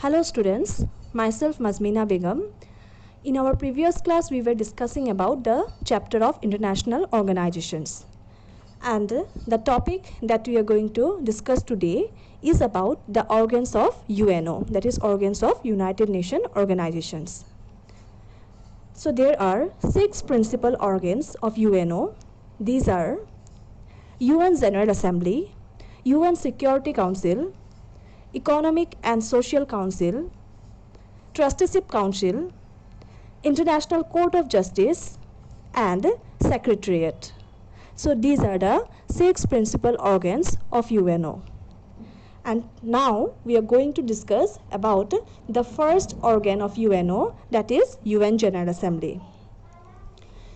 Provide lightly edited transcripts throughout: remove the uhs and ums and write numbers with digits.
Hello students, myself Mazmeena Begum. In our previous class we were discussing about the chapter of international organizations. And the topic that we are going to discuss today is about the organs of UNO, that is organs of United Nations organizations. So there are 6 principal organs of UNO. These are UN General Assembly, UN Security Council, Economic and Social Council, Trusteeship Council, International Court of Justice, and Secretariat. So these are the 6 principal organs of UNO. And now we are going to discuss about the first organ of UNO, that is UN General Assembly.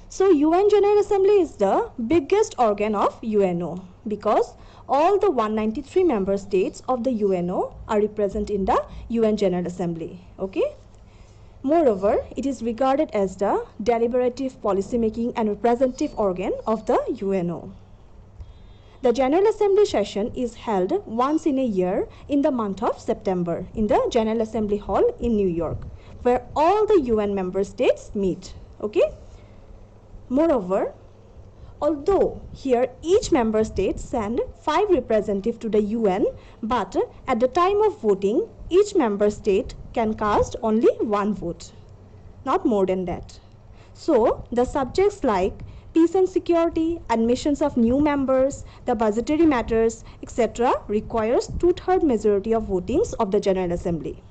So UN General Assembly is the biggest organ of UNO because all the 193 member states of the UNO are represented in the UN General Assembly. Okay? Moreover, it is regarded as the deliberative, policy-making and representative organ of the UNO. The General Assembly session is held once in a year in the month of September in the General Assembly Hall in New York, where all the UN member states meet. Okay? Moreover, although here each member state send 5 representatives to the UN, but at the time of voting, each member state can cast only 1 vote, not more than that. So the subjects like peace and security, admissions of new members, the budgetary matters, etc. requires 2/3 majority of votings of the General Assembly.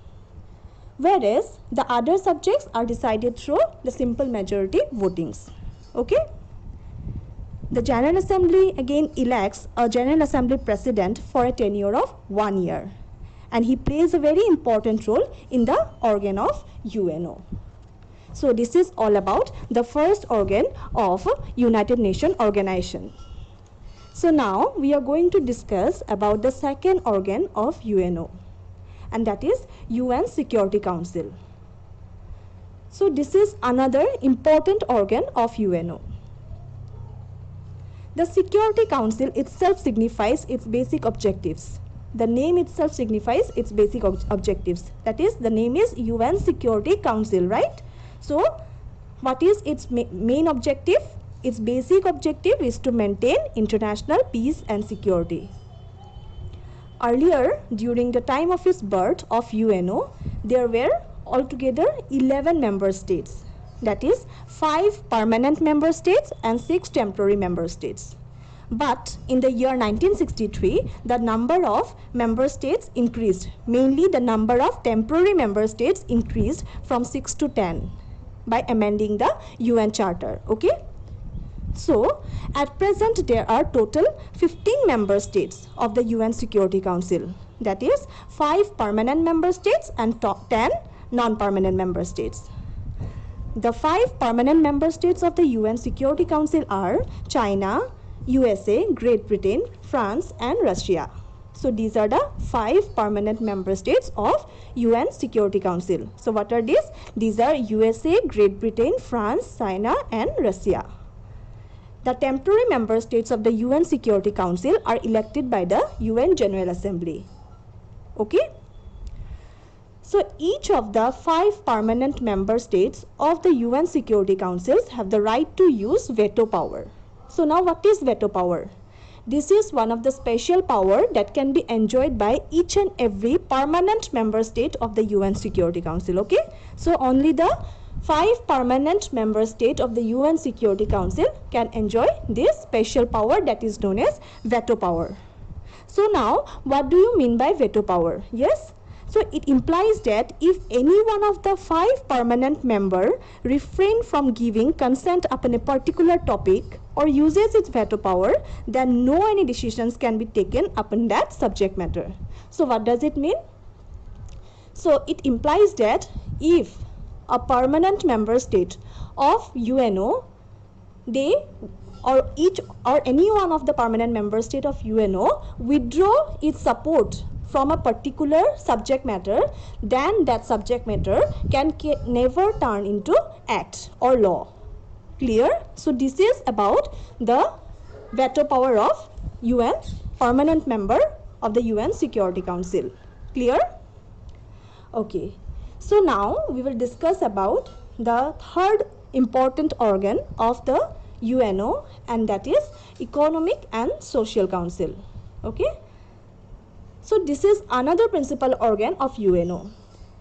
Whereas the other subjects are decided through the simple majority votings. Okay? The General Assembly again elects a General Assembly President for a tenure of 1 year. And he plays a very important role in the organ of UNO. So this is all about the first organ of United Nations organization. So now we are going to discuss about the second organ of UNO, and that is UN Security Council. So this is another important organ of UNO. The Security Council itself signifies its basic objectives. The name itself signifies its basic objectives. That is, the name is UN Security Council, right? So, what is its main objective? Its basic objective is to maintain international peace and security. Earlier, during the time of its birth of UNO, there were altogether 11 member states. That is 5 permanent member states and 6 temporary member states. But in the year 1963, the number of member states increased. Mainly the number of temporary member states increased from 6 to 10 by amending the UN Charter. Okay? So, at present there are total 15 member states of the UN Security Council. That is 5 permanent member states and 10 non-permanent member states. The 5 permanent member states of the UN Security Council are China, USA, Great Britain, France and Russia. So these are the 5 permanent member states of UN Security Council. So what are these? These are USA, Great Britain, France, China and Russia. The temporary member states of the UN Security Council are elected by the UN General Assembly. Okay? So each of the 5 permanent member states of the UN Security Councils have the right to use veto power. So now what is veto power? This is one of the special power that can be enjoyed by each and every permanent member state of the UN Security Council. Okay? So only the 5 permanent member state of the UN Security Council can enjoy this special power that is known as veto power. So now what do you mean by veto power? Yes? So it implies that if any one of the 5 permanent members refrain from giving consent upon a particular topic or uses its veto power, then no any decisions can be taken upon that subject matter. So what does it mean? So it implies that if a permanent member state of UNO, they or each or any one of the permanent member state of UNO withdraw its support from a particular subject matter, then that subject matter can never turn into act or law. Clear? So this is about the veto power of UN permanent member of the UN Security Council. Clear? Okay, so now we will discuss about the third important organ of the UNO, and that is Economic and Social Council. Okay, so this is another principal organ of UNO,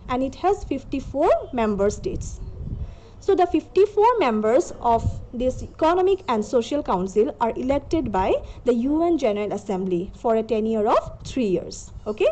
and it has 54 member states. So the 54 members of this Economic and Social Council are elected by the UN General Assembly for a tenure of 3 years. Okay.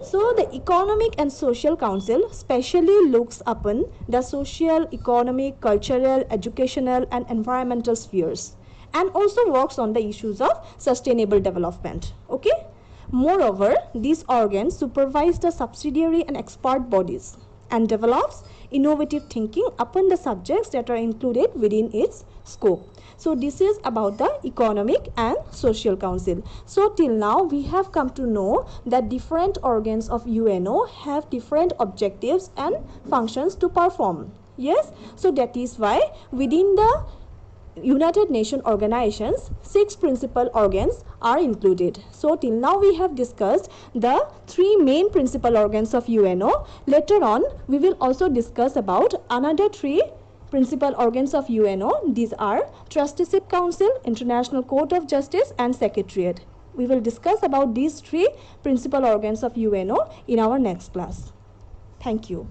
So the Economic and Social Council specially looks upon the social, economic, cultural, educational and environmental spheres, and also works on the issues of sustainable development. Okay. Moreover, these organs supervise the subsidiary and expert bodies and develops innovative thinking upon the subjects that are included within its scope. So this is about the Economic and Social Council. So till now we have come to know that different organs of UNO have different objectives and functions to perform. Yes, so that is why within the United Nations organizations, 6 principal organs are included. So till now we have discussed the 3 main principal organs of UNO. Later on we will also discuss about another 3 principal organs of UNO. These are Trusteeship Council, International Court of Justice and Secretariat. We will discuss about these 3 principal organs of UNO in our next class. Thank you.